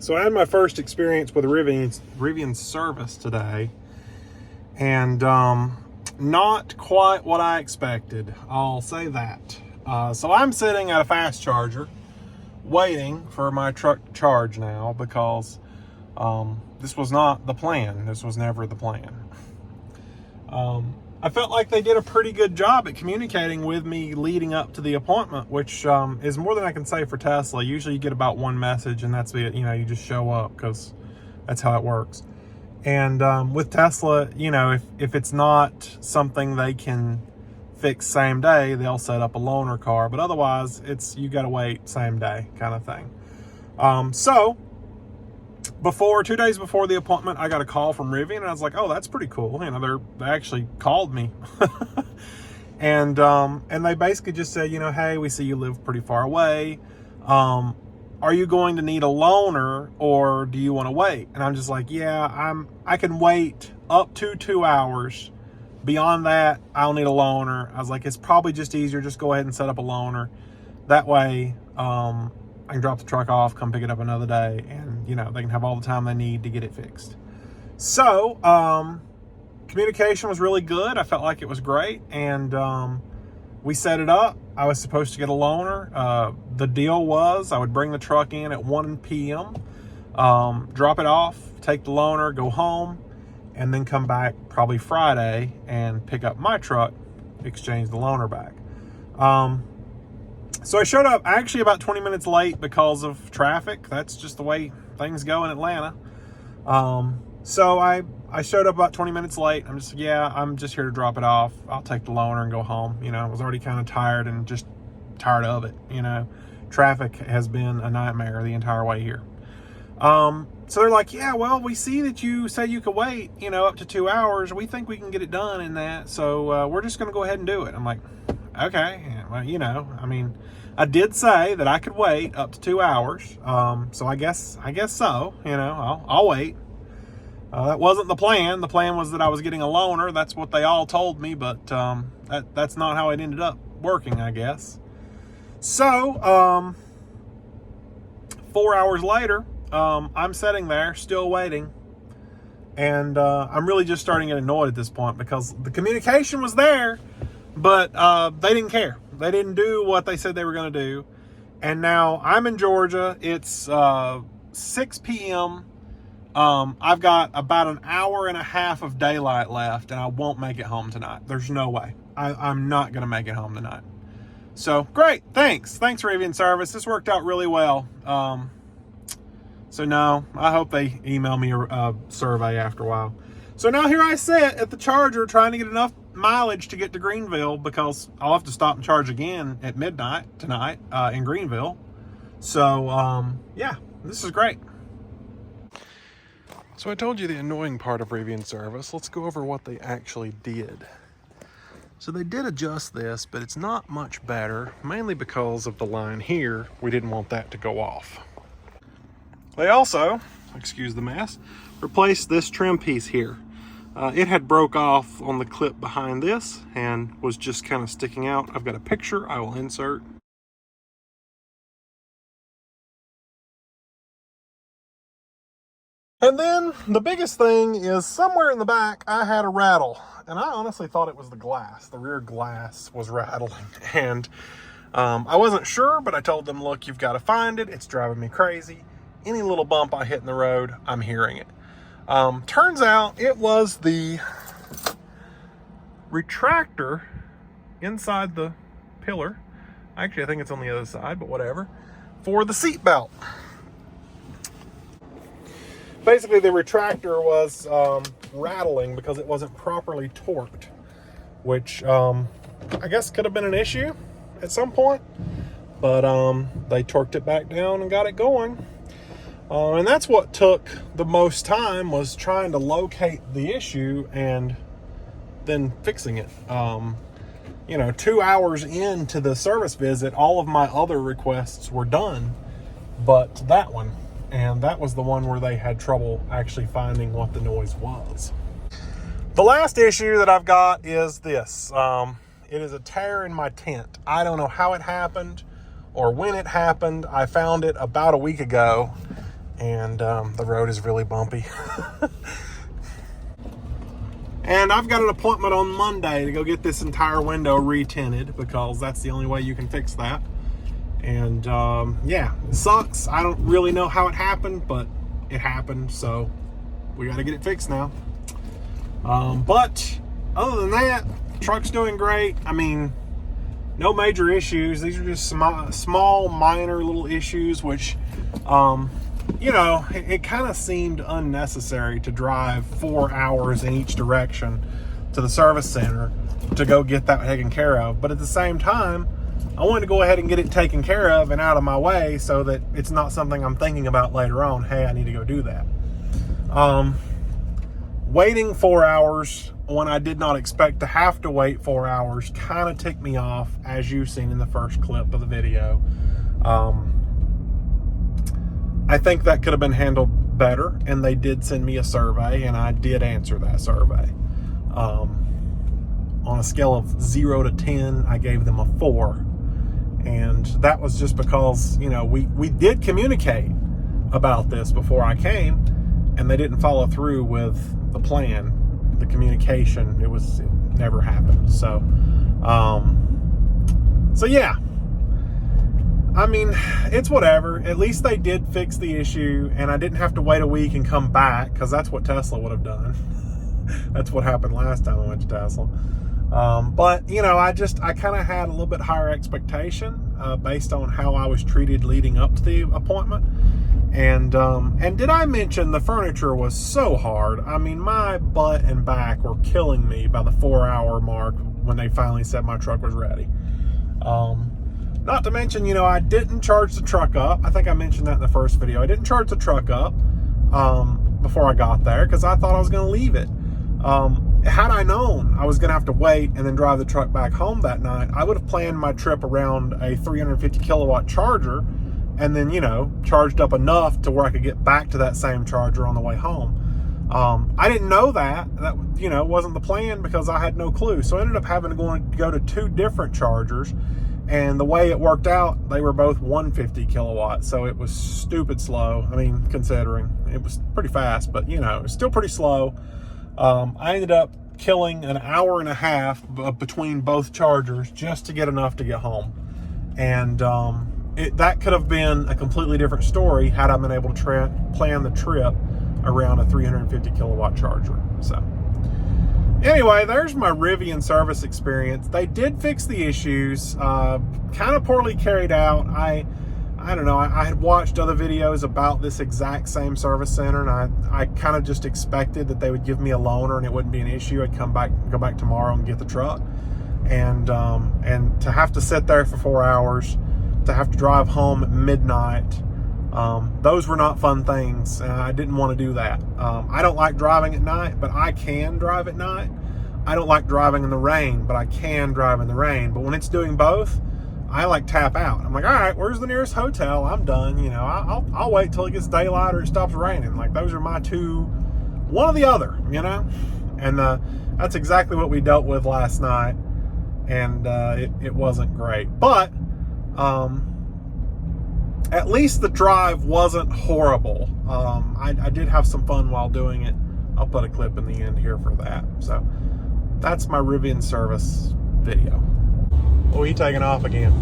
So I had my first experience with Rivian service today, and not quite what I expected. I'll say that. So I'm sitting at a fast charger, waiting for my truck to charge now because this was not the plan. This was never the plan. I felt like they did a pretty good job at communicating with me leading up to the appointment, which is more than I can say for Tesla. Usually you get about one message and that's it. You just show up because that's how it works. And with Tesla, if it's not something they can fix same day, they'll set up a loaner car. But otherwise, you got to wait same day kind of thing. So 2 days before the appointment, I got a call from Rivian, and I was like, "Oh, that's pretty cool." They actually called me, and they basically just said, "Hey, we see you live pretty far away. Are you going to need a loaner, or do you want to wait?" And I'm just like, "Yeah, I can wait up to 2 hours. Beyond that, I'll need a loaner." I was like, "It's probably just easier. Just go ahead and set up a loaner. That way, I can drop the truck off, come pick it up another day, and they can have all the time they need to get it fixed." So communication was really good. I felt like it was great, and we set it up. I was supposed to get a loaner. The deal was I would bring the truck in at 1 p.m., drop it off, take the loaner, go home, and then come back probably Friday and pick up my truck, exchange the loaner back. So I showed up actually about 20 minutes late because of traffic. That's just the way things go in Atlanta. So I showed up about 20 minutes late. I'm just here to drop it off. I'll take the loaner and go home. I was already kind of tired and just tired of it. Traffic has been a nightmare the entire way here. So they're like, "Yeah, well, we see that you said you could wait, up to 2 hours. We think we can get it done in that. So we're just going to go ahead and do it." I'm like, "Okay." Well, I did say that I could wait up to 2 hours. So I guess so, I'll wait. That wasn't the plan. The plan was that I was getting a loaner. That's what they all told me, but that's not how it ended up working, I guess. So 4 hours later, I'm sitting there still waiting, and I'm really just starting to get annoyed at this point because the communication was there, but they didn't care. They didn't do what they said they were going to do. And now I'm in Georgia. It's 6 p.m. I've got about an hour and a half of daylight left, and I won't make it home tonight. There's no way. I'm not going to make it home tonight. So great. Thanks, Rivian Service. This worked out really well. So no, I hope they email me a survey after a while. So now here I sit at the charger trying to get enough mileage to get to Greenville, because I'll have to stop and charge again at midnight tonight in Greenville. So yeah, this is great. So I told you the annoying part of Rivian Service. Let's go over what they actually did. So they did adjust this, but it's not much better, mainly because of the line here. We didn't want that to go off. They also, excuse the mess, replaced this trim piece here. It had broke off on the clip behind this and was just kind of sticking out. I've got a picture I will insert. And then the biggest thing is somewhere in the back I had a rattle, and I honestly thought it was the glass. The rear glass was rattling, and I wasn't sure, but I told them, "Look, you've got to find it. It's driving me crazy. Any little bump I hit in the road, I'm hearing it." Turns out it was the retractor inside the pillar. Actually, I think it's on the other side, but whatever. For the seat belt. Basically, the retractor was rattling because it wasn't properly torqued, which I guess could have been an issue at some point, but they torqued it back down and got it going. And that's what took the most time, was trying to locate the issue and then fixing it. 2 hours into the service visit, all of my other requests were done, but that one. And that was the one where they had trouble actually finding what the noise was. The last issue that I've got is this. It is a tear in my tent. I don't know how it happened or when it happened. I found it about a week ago, and the road is really bumpy. And I've got an appointment on Monday to go get this entire window re-tinted, because that's the only way you can fix that. And yeah, it sucks. I don't really know how it happened, but it happened, so we got to get it fixed now. But other than that, truck's doing great. I mean, no major issues. These are just small minor little issues, which you know, it kind of seemed unnecessary to drive 4 hours in each direction to the service center to go get that taken care of. But at the same time, I wanted to go ahead and get it taken care of and out of my way, so that it's not something I'm thinking about later on. Hey, I need to go do that. Waiting 4 hours when I did not expect to have to wait 4 hours kind of ticked me off, as you've seen in the first clip of the video. I think that could have been handled better, and they did send me a survey, and I did answer that survey. On a scale of 0 to 10, I gave them a 4. And that was just because, you know, we did communicate about this before I came, and they didn't follow through with the plan, the communication. It never happened. So yeah. I mean, it's whatever. At least they did fix the issue, and I didn't have to wait a week and come back, because that's what Tesla would have done. That's what happened last time I went to Tesla. But, you know, I kind of had a little bit higher expectation based on how I was treated leading up to the appointment. And did I mention the furniture was so hard? I mean, my butt and back were killing me by the 4-hour mark when they finally said my truck was ready. Not to mention, you know, I didn't charge the truck up. I think I mentioned that in the first video. I didn't charge the truck up before I got there, because I thought I was going to leave it. Had I known I was going to have to wait and then drive the truck back home that night, I would have planned my trip around a 350 kilowatt charger, and then, you know, charged up enough to where I could get back to that same charger on the way home. I didn't know that, you know, wasn't the plan, because I had no clue. So I ended up having to go to 2 different chargers. And the way it worked out, they were both 150 kilowatts. So it was stupid slow. I mean, considering it was pretty fast, but, you know, it was still pretty slow. I ended up killing an hour and a half between both chargers just to get enough to get home. And that could have been a completely different story had I been able to plan the trip around a 350 kilowatt charger. So anyway, there's my Rivian service experience. They did fix the issues, kind of poorly carried out. I don't know, I had watched other videos about this exact same service center, and I kind of just expected that they would give me a loaner and it wouldn't be an issue. I'd go back tomorrow and get the truck. And to have to sit there for 4 hours, to have to drive home at midnight, those were not fun things, and I didn't want to do that. I don't like driving at night, but I can drive at night. I don't like driving in the rain, but I can drive in the rain. But when it's doing both, I like tap out. I'm like, all right, where's the nearest hotel? I'm done. You know, I'll wait till it gets daylight or it stops raining. Like, those are my two, one or the other, you know? And that's exactly what we dealt with last night. And it wasn't great. But at least the drive wasn't horrible. I did have some fun while doing it. I'll put a clip in the end here for that. So that's my Rivian service video. Oh, he taking off again.